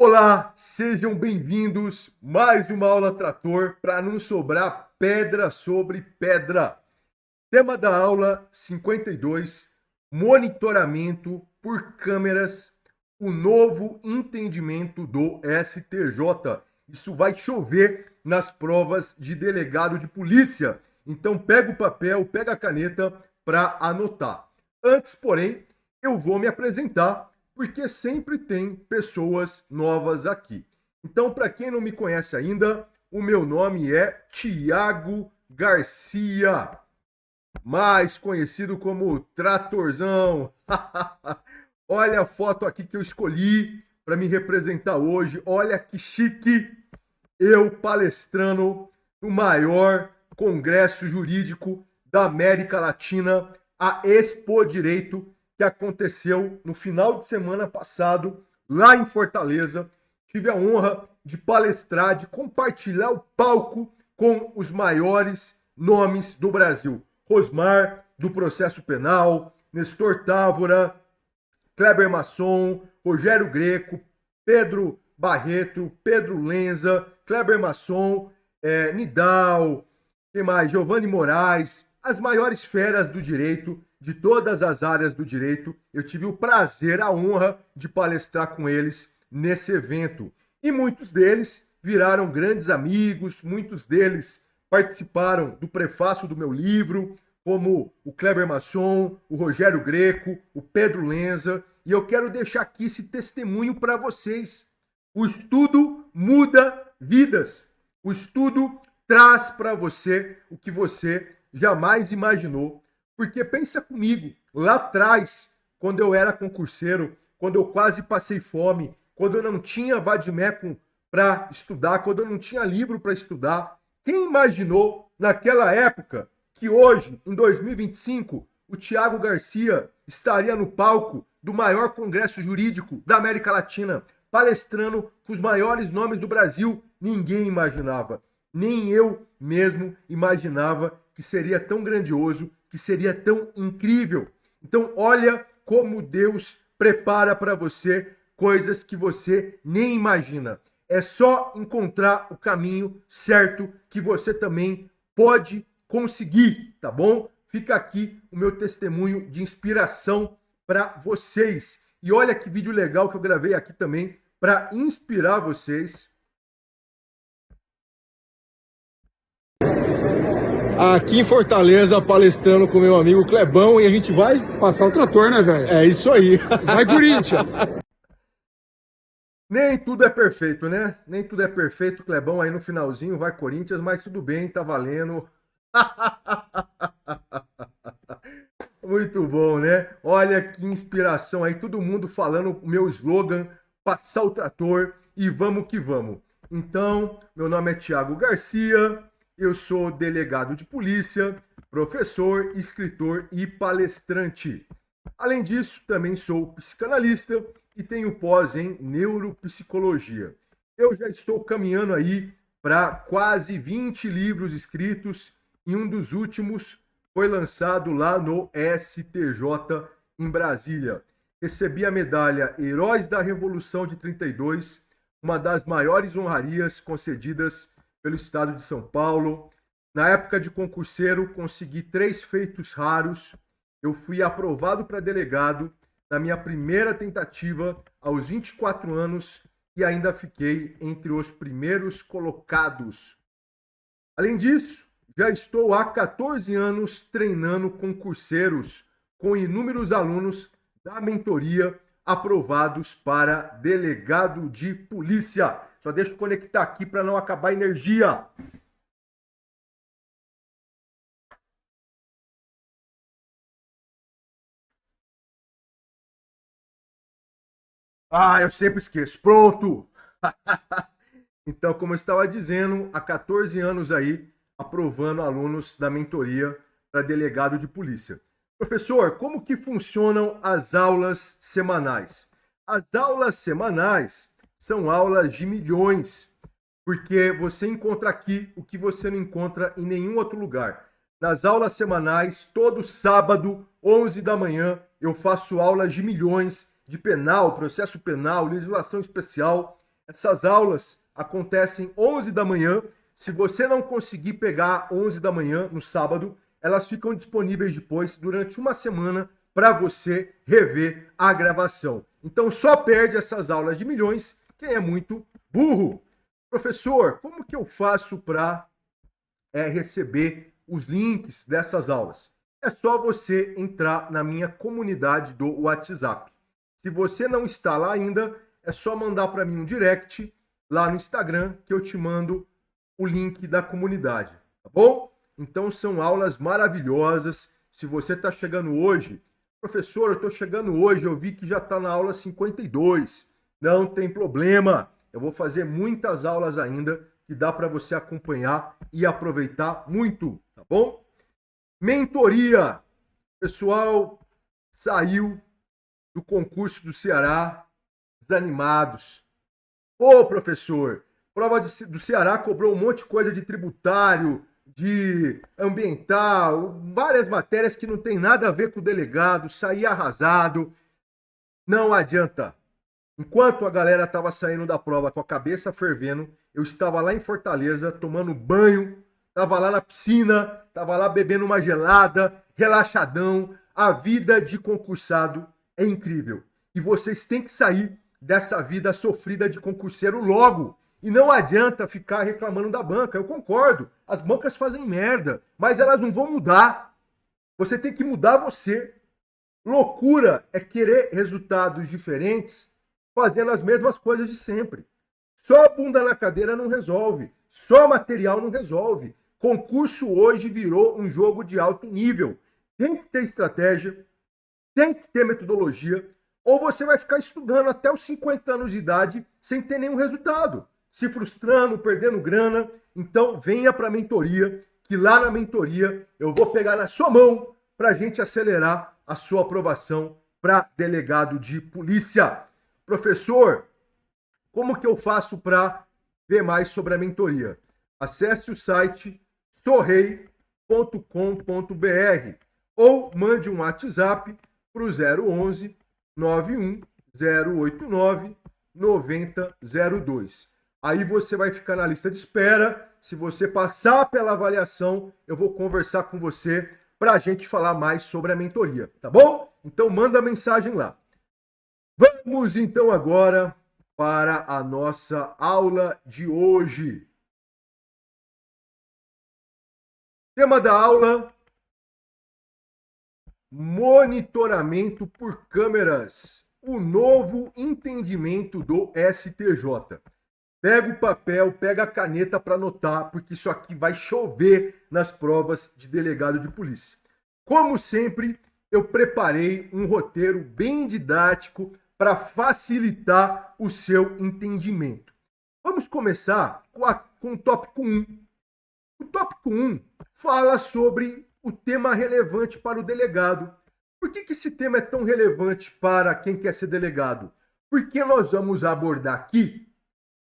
Olá, sejam bem-vindos. Mais uma aula trator para não sobrar pedra sobre pedra. Tema da aula 52: monitoramento por câmeras, o novo entendimento do STJ. Isso vai chover nas provas de delegado de polícia. Então pega o papel, pega a caneta para anotar. Antes, porém, eu vou me apresentar, porque sempre tem pessoas novas aqui. Então, para quem não me conhece ainda, o meu nome é Tiago Garcia, mais conhecido como Tratorzão. Olha a foto aqui que eu escolhi para me representar hoje. Olha que chique, eu palestrando no maior congresso jurídico da América Latina, a Expo Direito, que aconteceu no final de semana passado, lá em Fortaleza. Tive a honra de palestrar, de compartilhar o palco com os maiores nomes do Brasil. Rosmar, do processo penal, Nestor Távora, Kleber Masson, Rogério Greco, Pedro Barreto, Pedro Lenza, Kleber Masson, Nidal, quem mais? Giovanni Moraes, as maiores feras do direito, de todas as áreas do direito. Eu tive o prazer, a honra de palestrar com eles nesse evento. E muitos deles viraram grandes amigos, muitos deles participaram do prefácio do meu livro, como o Kleber Masson, o Rogério Greco, o Pedro Lenza. E eu quero deixar aqui esse testemunho para vocês. O estudo muda vidas. O estudo traz para você o que você jamais imaginou. Porque pensa comigo, lá atrás, quando eu era concurseiro, quando eu quase passei fome, quando eu não tinha vadimécum para estudar, quando eu não tinha livro para estudar, quem imaginou naquela época que hoje, em 2025, o Tiago Garcia estaria no palco do maior congresso jurídico da América Latina, palestrando com os maiores nomes do Brasil? Ninguém imaginava. Nem eu mesmo imaginava que seria tão grandioso, que seria tão incrível. Então, olha como Deus prepara para você coisas que você nem imagina. É só encontrar o caminho certo que você também pode conseguir, tá bom? Fica aqui o meu testemunho de inspiração para vocês. E olha que vídeo legal que eu gravei aqui também para inspirar vocês. Aqui em Fortaleza, palestrando com meu amigo Clebão, e a gente vai passar o trator, né, velho? É isso aí. Vai, Corinthians! Nem tudo é perfeito, né? Nem tudo é perfeito, Clebão aí no finalzinho, vai Corinthians, mas tudo bem, tá valendo. Muito bom, né? Olha que inspiração aí, todo mundo falando o meu slogan, passar o trator e vamos que vamos. Então, meu nome é Tiago Garcia, eu sou delegado de polícia, professor, escritor e palestrante. Além disso, também sou psicanalista e tenho pós em neuropsicologia. Eu já estou caminhando aí para quase 20 livros escritos e um dos últimos foi lançado lá no STJ em Brasília. Recebi a medalha Heróis da Revolução de 32, uma das maiores honrarias concedidas pelo estado de São Paulo. Na época de concurseiro, consegui 3 feitos raros. Eu fui aprovado para delegado na minha primeira tentativa aos 24 anos e ainda fiquei entre os primeiros colocados. Além disso, já estou há 14 anos treinando concurseiros com inúmeros alunos da mentoria aprovados para delegado de polícia. Só deixa eu conectar aqui para não acabar a energia. Eu sempre esqueço. Pronto! Então, como eu estava dizendo, há 14 anos aí, aprovando alunos da mentoria para delegado de polícia. Professor, como que funcionam as aulas semanais? As aulas semanais são aulas de milhões, porque você encontra aqui o que você não encontra em nenhum outro lugar. Nas aulas semanais, todo sábado, 11 da manhã, eu faço aulas de milhões de penal, processo penal, legislação especial. Essas aulas acontecem 11 da manhã. Se você não conseguir pegar 11 da manhã no sábado, elas ficam disponíveis depois durante uma semana para você rever a gravação. Então só perde essas aulas de milhões quem é muito burro. Professor, como que eu faço para receber os links dessas aulas? É só você entrar na minha comunidade do WhatsApp. Se você não está lá ainda, é só mandar para mim um direct lá no Instagram que eu te mando o link da comunidade, tá bom? Então são aulas maravilhosas. Se você está chegando hoje, professor, eu estou chegando hoje, eu vi que já está na aula 52. Não tem problema, eu vou fazer muitas aulas ainda que dá para você acompanhar e aproveitar muito, tá bom? Mentoria. Pessoal saiu do concurso do Ceará desanimados. Ô, professor, prova do Ceará cobrou um monte de coisa de tributário, de ambiental, várias matérias que não tem nada a ver com o delegado, saí arrasado. Não adianta. Enquanto a galera estava saindo da prova com a cabeça fervendo, eu estava lá em Fortaleza tomando banho, estava lá na piscina, estava lá bebendo uma gelada, relaxadão. A vida de concursado é incrível. E vocês têm que sair dessa vida sofrida de concurseiro logo. E não adianta ficar reclamando da banca. Eu concordo, as bancas fazem merda, mas elas não vão mudar. Você tem que mudar você. Loucura é querer resultados diferentes fazendo as mesmas coisas de sempre. Só bunda na cadeira não resolve. Só material não resolve. Concurso hoje virou um jogo de alto nível. Tem que ter estratégia, tem que ter metodologia, ou você vai ficar estudando até os 50 anos de idade sem ter nenhum resultado, se frustrando, perdendo grana. Então venha para a mentoria, que lá na mentoria eu vou pegar na sua mão para a gente acelerar a sua aprovação para delegado de polícia. Professor, como que eu faço para ver mais sobre a mentoria? Acesse o site sorrei.com.br ou mande um WhatsApp para o 011 91 089 9002. Aí você vai ficar na lista de espera. Se você passar pela avaliação, eu vou conversar com você para a gente falar mais sobre a mentoria, tá bom? Então manda mensagem lá. Vamos então agora para a nossa aula de hoje. Tema da aula: monitoramento por câmeras, o novo entendimento do STJ. Pega o papel, pega a caneta para anotar, porque isso aqui vai chover nas provas de delegado de polícia. Como sempre, eu preparei um roteiro bem didático para facilitar o seu entendimento. Vamos começar com o tópico 1. O tópico 1 fala sobre o tema relevante para o delegado. Por que esse tema é tão relevante para quem quer ser delegado? Porque nós vamos abordar aqui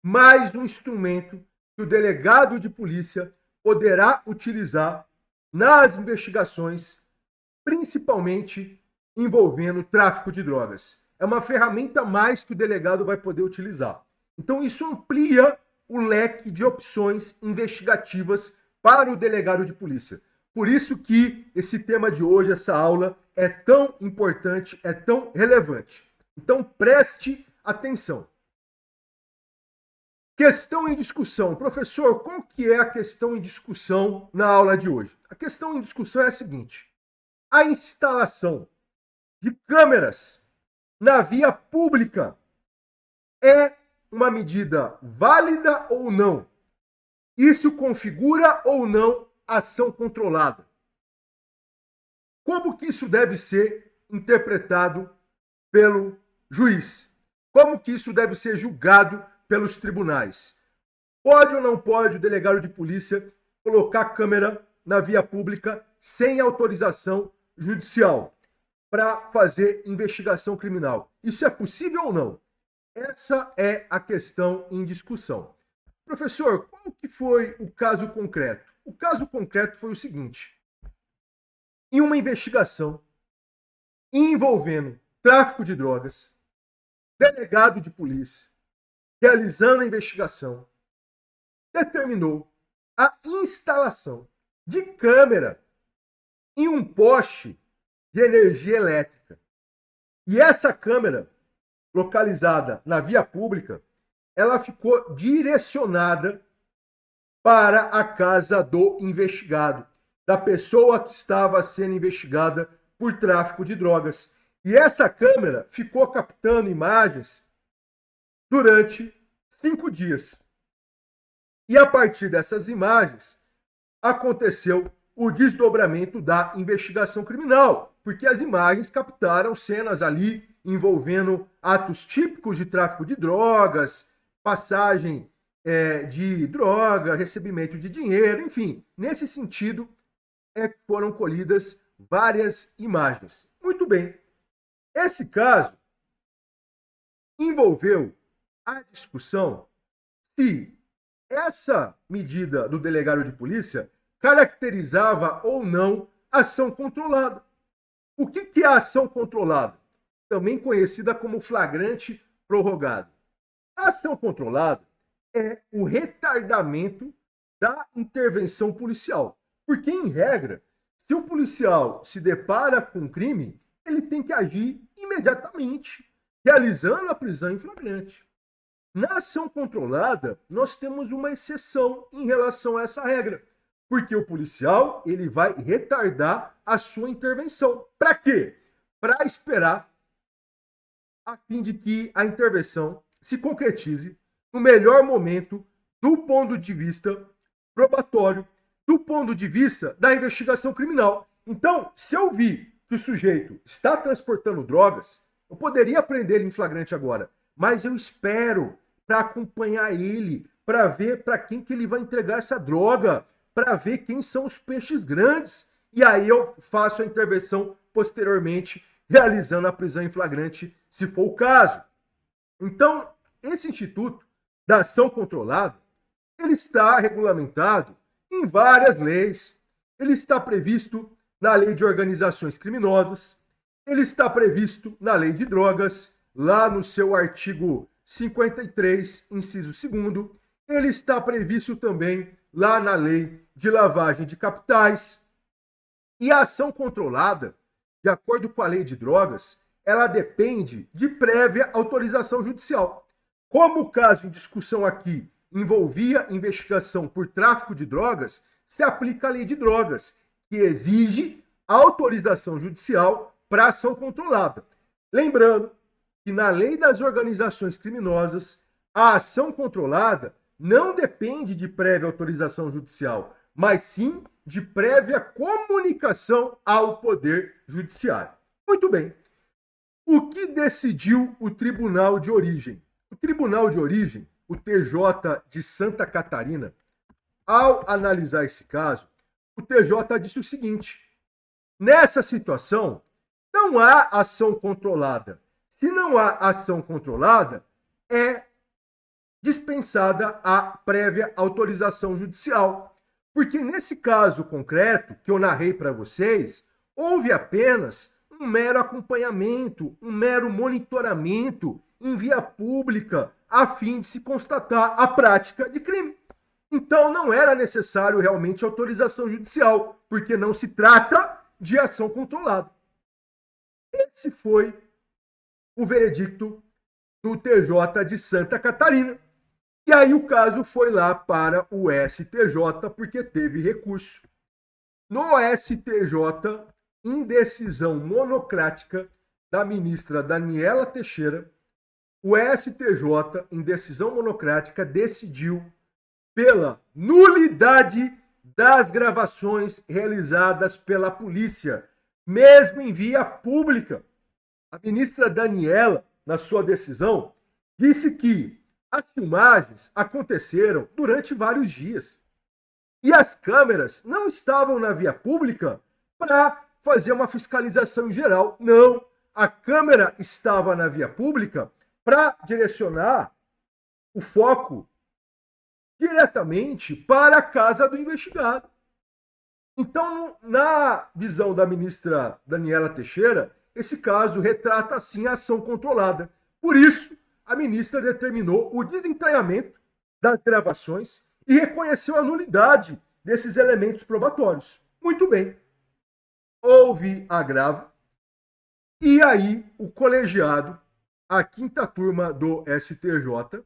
mais um instrumento que o delegado de polícia poderá utilizar nas investigações, principalmente envolvendo tráfico de drogas. É uma ferramenta a mais que o delegado vai poder utilizar. Então isso amplia o leque de opções investigativas para o delegado de polícia. Por isso que esse tema de hoje, essa aula, é tão importante, é tão relevante. Então preste atenção. Questão em discussão. Professor, qual que é a questão em discussão na aula de hoje? A questão em discussão é a seguinte: a instalação de câmeras na via pública é uma medida válida ou não? Isso configura ou não ação controlada? Como que isso deve ser interpretado pelo juiz? Como que isso deve ser julgado pelos tribunais? Pode ou não pode o delegado de polícia colocar câmera na via pública sem autorização judicial para fazer investigação criminal? Isso é possível ou não? Essa é a questão em discussão. Professor, qual que foi o caso concreto? O caso concreto foi o seguinte: em uma investigação envolvendo tráfico de drogas, delegado de polícia realizando a investigação, determinou a instalação de câmera em um poste de energia elétrica. E essa câmera, localizada na via pública, ela ficou direcionada para a casa do investigado, da pessoa que estava sendo investigada por tráfico de drogas. E essa câmera ficou captando imagens durante 5 dias. E a partir dessas imagens, aconteceu o desdobramento da investigação criminal, porque as imagens captaram cenas ali envolvendo atos típicos de tráfico de drogas, passagem de droga, recebimento de dinheiro, enfim. Nesse sentido, foram colhidas várias imagens. Muito bem. Esse caso envolveu a discussão se essa medida do delegado de polícia caracterizava ou não ação controlada. O que é a ação controlada? Também conhecida como flagrante prorrogado. A ação controlada é o retardamento da intervenção policial. Porque, em regra, se o policial se depara com um crime, ele tem que agir imediatamente, realizando a prisão em flagrante. Na ação controlada, nós temos uma exceção em relação a essa regra, porque o policial ele vai retardar a sua intervenção. Para quê? Para esperar a fim de que a intervenção se concretize no melhor momento do ponto de vista probatório, do ponto de vista da investigação criminal. Então, se eu vi que o sujeito está transportando drogas, eu poderia prender ele em flagrante agora, mas eu espero para acompanhar ele, para ver para quem que ele vai entregar essa droga, para ver quem são os peixes grandes. E aí eu faço a intervenção posteriormente, realizando a prisão em flagrante, se for o caso. Então, esse instituto da ação controlada, ele está regulamentado em várias leis. Ele está previsto na Lei de Organizações Criminosas, ele está previsto na Lei de Drogas, lá no seu artigo 53, inciso 2º, ele está previsto também lá na Lei de Lavagem de Capitais. E a ação controlada, de acordo com a Lei de Drogas, ela depende de prévia autorização judicial. Como o caso em discussão aqui envolvia investigação por tráfico de drogas, se aplica a Lei de Drogas, que exige autorização judicial para ação controlada. Lembrando que na Lei das Organizações Criminosas, a ação controlada não depende de prévia autorização judicial, mas sim de prévia comunicação ao Poder Judiciário. Muito bem. O que decidiu o Tribunal de Origem? O Tribunal de Origem, o TJ de Santa Catarina, ao analisar esse caso, o TJ disse o seguinte: nessa situação, não há ação controlada. Se não há ação controlada, é dispensada a prévia autorização judicial. Porque nesse caso concreto que eu narrei para vocês, houve apenas um mero acompanhamento, um mero monitoramento em via pública a fim de se constatar a prática de crime. Então não era necessário realmente autorização judicial, porque não se trata de ação controlada. Esse foi o veredicto do TJ de Santa Catarina. E aí o caso foi lá para o STJ, porque teve recurso. No STJ, em decisão monocrática da ministra Daniela Teixeira, o STJ, em decisão monocrática, decidiu pela nulidade das gravações realizadas pela polícia, mesmo em via pública. A ministra Daniela, na sua decisão, disse que as filmagens aconteceram durante vários dias e as câmeras não estavam na via pública para fazer uma fiscalização em geral. Não, a câmera estava na via pública para direcionar o foco diretamente para a casa do investigado. Então, na visão da ministra Daniela Teixeira, esse caso retrata, sim, a ação controlada. Por isso, a ministra determinou o desentranhamento das gravações e reconheceu a nulidade desses elementos probatórios. Muito bem. Houve agravo. E aí, o colegiado, a quinta turma do STJ,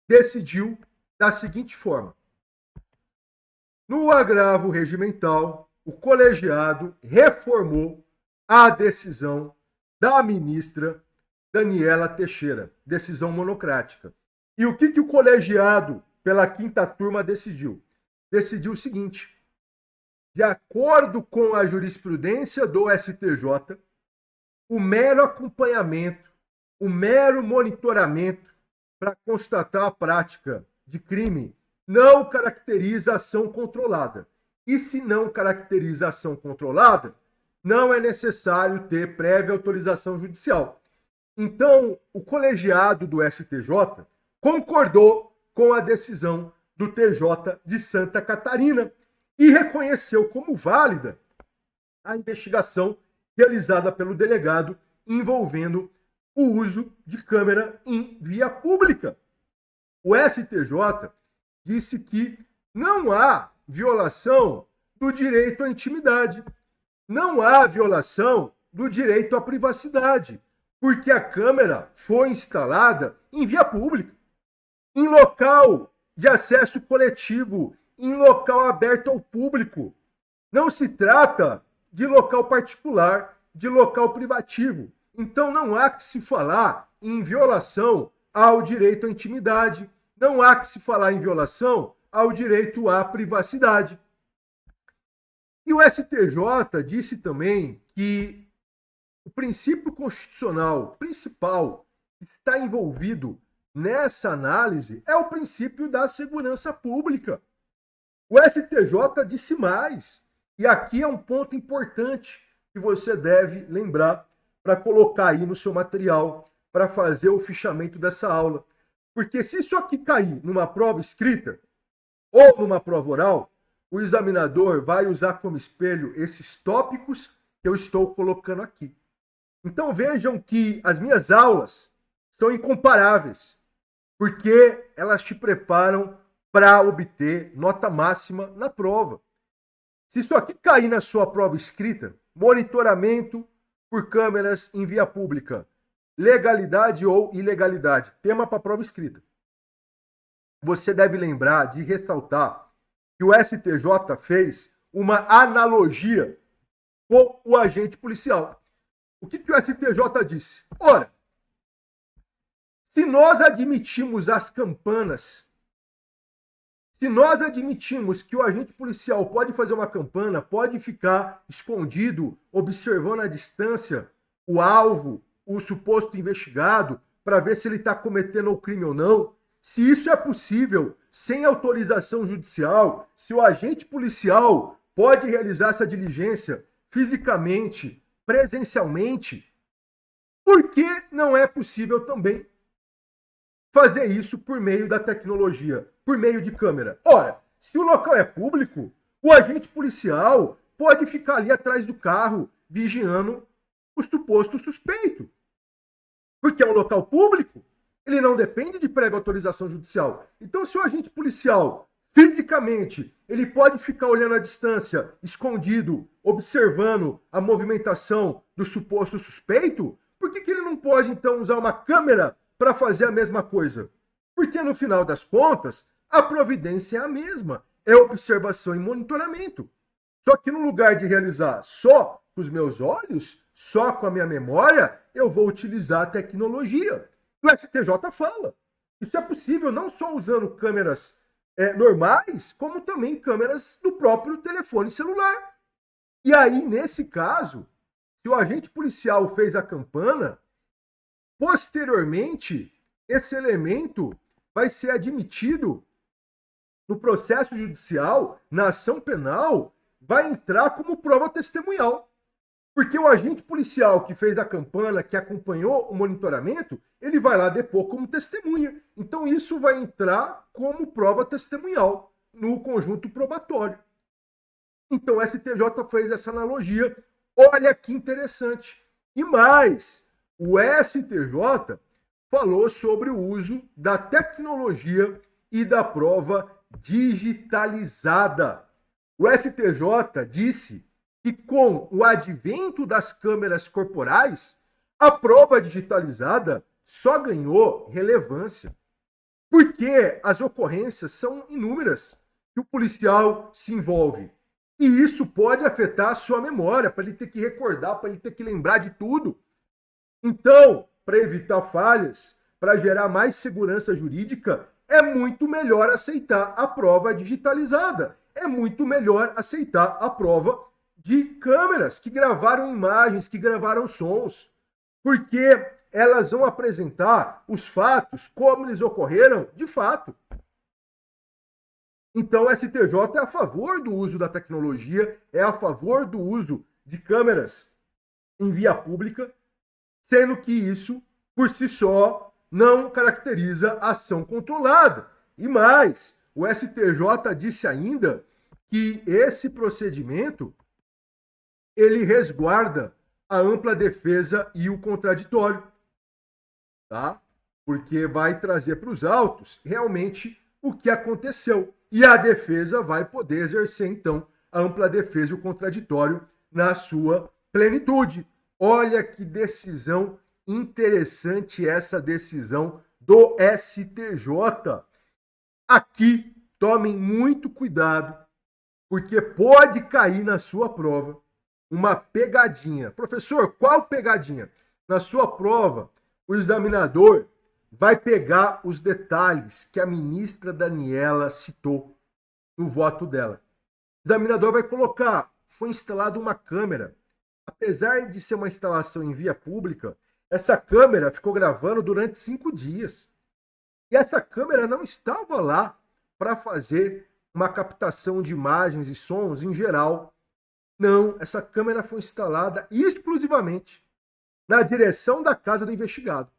decidiu da seguinte forma. No agravo regimental, o colegiado reformou a decisão da ministra Daniela Teixeira, decisão monocrática. E o que o colegiado, pela quinta turma, decidiu? Decidiu o seguinte: de acordo com a jurisprudência do STJ, o mero acompanhamento, o mero monitoramento para constatar a prática de crime não caracteriza ação controlada. E se não caracteriza ação controlada, não é necessário ter prévia autorização judicial. Então, o colegiado do STJ concordou com a decisão do TJ de Santa Catarina e reconheceu como válida a investigação realizada pelo delegado envolvendo o uso de câmera em via pública. O STJ disse que não há violação do direito à intimidade, não há violação do direito à privacidade, porque a câmera foi instalada em via pública, em local de acesso coletivo, em local aberto ao público. Não se trata de local particular, de local privativo. Então não há que se falar em violação ao direito à intimidade, não há que se falar em violação ao direito à privacidade. E o STJ disse também que o princípio constitucional principal que está envolvido nessa análise é o princípio da segurança pública. O STJ disse mais, e aqui é um ponto importante que você deve lembrar para colocar aí no seu material, para fazer o fichamento dessa aula. Porque se isso aqui cair numa prova escrita ou numa prova oral, o examinador vai usar como espelho esses tópicos que eu estou colocando aqui. Então vejam que as minhas aulas são incomparáveis, porque elas te preparam para obter nota máxima na prova. Se isso aqui cair na sua prova escrita, monitoramento por câmeras em via pública, legalidade ou ilegalidade, tema para prova escrita. Você deve lembrar de ressaltar que o STJ fez uma analogia com o agente policial. O que o STJ disse? Ora, se nós admitimos as campanas, se nós admitimos que o agente policial pode fazer uma campana, pode ficar escondido, observando à distância o alvo, o suposto investigado, para ver se ele está cometendo o crime ou não, se isso é possível sem autorização judicial, se o agente policial pode realizar essa diligência fisicamente, presencialmente, por que não é possível também fazer isso por meio da tecnologia, por meio de câmera? Ora, se o local é público, o agente policial pode ficar ali atrás do carro vigiando o suposto suspeito. Porque é um local público, ele não depende de prévia autorização judicial. Então, se o agente policial, fisicamente, ele pode ficar olhando à distância, escondido, observando a movimentação do suposto suspeito, por que ele não pode, então, usar uma câmera para fazer a mesma coisa? Porque, no final das contas, a providência é a mesma. É observação e monitoramento. Só que no lugar de realizar só com os meus olhos, só com a minha memória, eu vou utilizar a tecnologia. O STJ fala. Isso é possível não só usando câmeras normais, como também câmeras do próprio telefone celular. E aí, nesse caso, se o agente policial fez a campana, posteriormente, esse elemento vai ser admitido no processo judicial, na ação penal, vai entrar como prova testemunhal. Porque o agente policial que fez a campana, que acompanhou o monitoramento, ele vai lá depor como testemunha. Então isso vai entrar como prova testemunhal no conjunto probatório. Então o STJ fez essa analogia. Olha que interessante. E mais, o STJ falou sobre o uso da tecnologia e da prova digitalizada. O STJ disse que com o advento das câmeras corporais, a prova digitalizada só ganhou relevância, porque as ocorrências são inúmeras que o policial se envolve. E isso pode afetar a sua memória, para ele ter que recordar, para ele ter que lembrar de tudo. Então, para evitar falhas, para gerar mais segurança jurídica, é muito melhor aceitar a prova digitalizada. É muito melhor aceitar a prova de câmeras que gravaram imagens, que gravaram sons, porque elas vão apresentar os fatos como eles ocorreram de fato. Então, o STJ é a favor do uso da tecnologia, é a favor do uso de câmeras em via pública, sendo que isso, por si só, não caracteriza ação controlada. E mais, o STJ disse ainda que esse procedimento ele resguarda a ampla defesa e o contraditório, tá? Porque vai trazer para os autos realmente o que aconteceu. E a defesa vai poder exercer, então, a ampla defesa e o contraditório na sua plenitude. Olha que decisão interessante essa decisão do STJ. Aqui, tomem muito cuidado, porque pode cair na sua prova uma pegadinha. Professor, qual pegadinha? Na sua prova, o examinador vai pegar os detalhes que a ministra Daniela citou no voto dela. O examinador vai colocar, foi instalada uma câmera. Apesar de ser uma instalação em via pública, essa câmera ficou gravando durante 5 dias. E essa câmera não estava lá para fazer uma captação de imagens e sons em geral. Não, essa câmera foi instalada exclusivamente na direção da casa do investigado.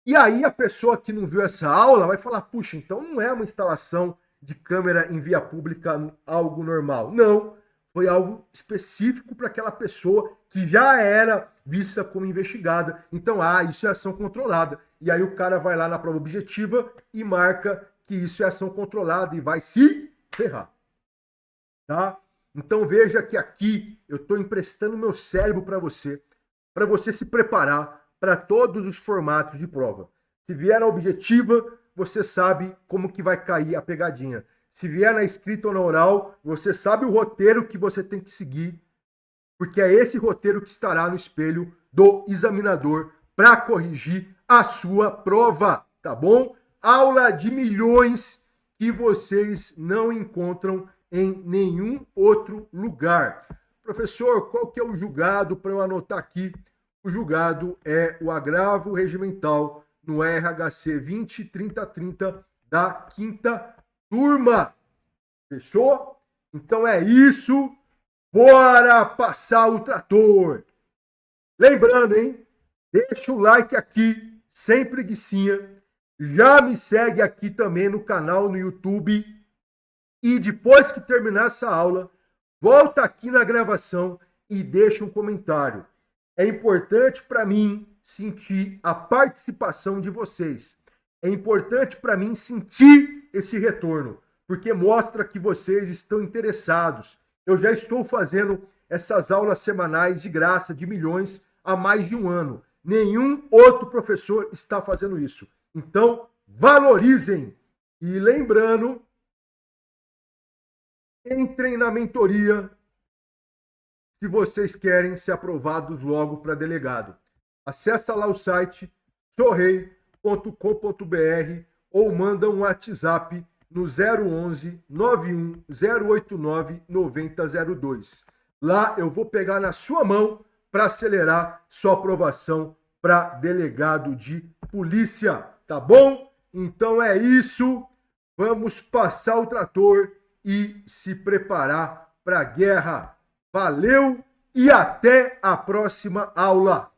E aí a pessoa que não viu essa aula vai falar, puxa, então não é uma instalação de câmera em via pública algo normal. Não, foi algo específico para aquela pessoa que já era vista como investigada. Então, isso é ação controlada. E aí o cara vai lá na prova objetiva e marca que isso é ação controlada e vai se ferrar. Tá? Então veja que aqui eu estou emprestando meu cérebro para você se preparar para todos os formatos de prova. Se vier na objetiva, você sabe como que vai cair a pegadinha. Se vier na escrita ou na oral, você sabe o roteiro que você tem que seguir, porque é esse roteiro que estará no espelho do examinador para corrigir a sua prova, tá bom? Aula de milhões que vocês não encontram em nenhum outro lugar. Professor, qual que é o julgado para eu anotar aqui? O julgado é o agravo regimental no RHC 20.30.30 da 5ª turma. Fechou? Então é isso. Bora passar o trator. Lembrando, hein? Deixa o like aqui, sem preguicinha. Já me segue aqui também no canal no YouTube. E depois que terminar essa aula, volta aqui na gravação e deixa um comentário. É importante para mim sentir a participação de vocês. É importante para mim sentir esse retorno, porque mostra que vocês estão interessados. Eu já estou fazendo essas aulas semanais de graça, de milhões, há mais de um ano. Nenhum outro professor está fazendo isso. Então, valorizem. E lembrando, entrem na mentoria se vocês querem ser aprovados logo para delegado. Acesse lá o site sorrei.com.br ou manda um WhatsApp no 011 91 089 9002. Lá eu vou pegar na sua mão para acelerar sua aprovação para delegado de polícia, tá bom? Então é isso. Vamos passar o trator e se preparar para a guerra. Valeu e até a próxima aula!